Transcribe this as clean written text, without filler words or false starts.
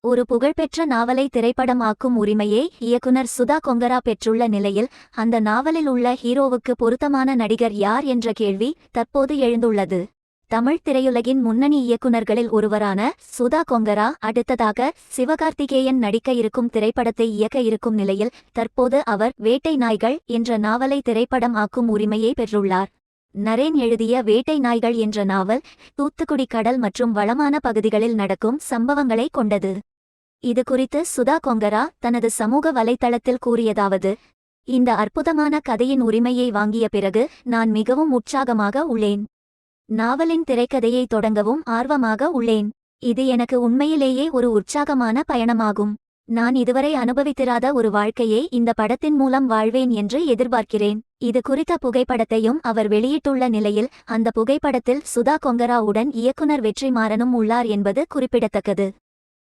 ஒரு புகழ்பெற்ற நாவலை திரைப்படமாக்கும் உரிமையை இயக்குனர் சுதா கொங்கரா பெற்றுள்ள நிலையில் அந்த நாவலில் உள்ள ஹீரோவுக்கு பொருத்தமான நடிகர் யார் என்ற கேள்வி தற்போது எழுந்துள்ளது. தமிழ் திரையுலகின் முன்னணி இயக்குனர்களில் ஒருவரான சுதா கொங்கரா அடுத்ததாக சிவகார்த்திகேயன் நடிக்க இருக்கும் திரைப்படத்தை இயக்க இருக்கும் நிலையில் தற்போது அவர் வேட்டை நாய்கள் என்ற நாவலை திரைப்படம் ஆக்கும் உரிமையை பெற்றுள்ளார். நரேன் எழுதிய வேட்டை நாய்கள் என்ற நாவல் தூத்துக்குடி கடல் மற்றும் வளமான பகுதிகளில் நடக்கும் சம்பவங்களை கொண்டது. இது குறித்து சுதா கொங்கரா தனது சமூக வலைத்தளத்தில் கூறியதாவது: இந்த அற்புதமான கதையின் உரிமையை வாங்கிய பிறகு நான் மிகவும் உற்சாகமாக உள்ளேன். நாவலின் திரைக்கதையை தொடங்கவும் ஆர்வமாக உள்ளேன். இது எனக்கு உண்மையிலேயே ஒரு உற்சாகமான பயணமாகும். நான் இதுவரை அனுபவித்திராத ஒரு வாழ்க்கையை இந்த படத்தின் மூலம் வாழ்வேன் என்று எதிர்பார்க்கிறேன். இது குறித்த புகைப்படத்தையும் அவர் வெளியிட்டுள்ள நிலையில் அந்த புகைப்படத்தில் சுதா கொங்கராவுடன் இயக்குனர் வெற்றிமாறனும் உள்ளார் என்பது குறிப்பிடத்தக்கது.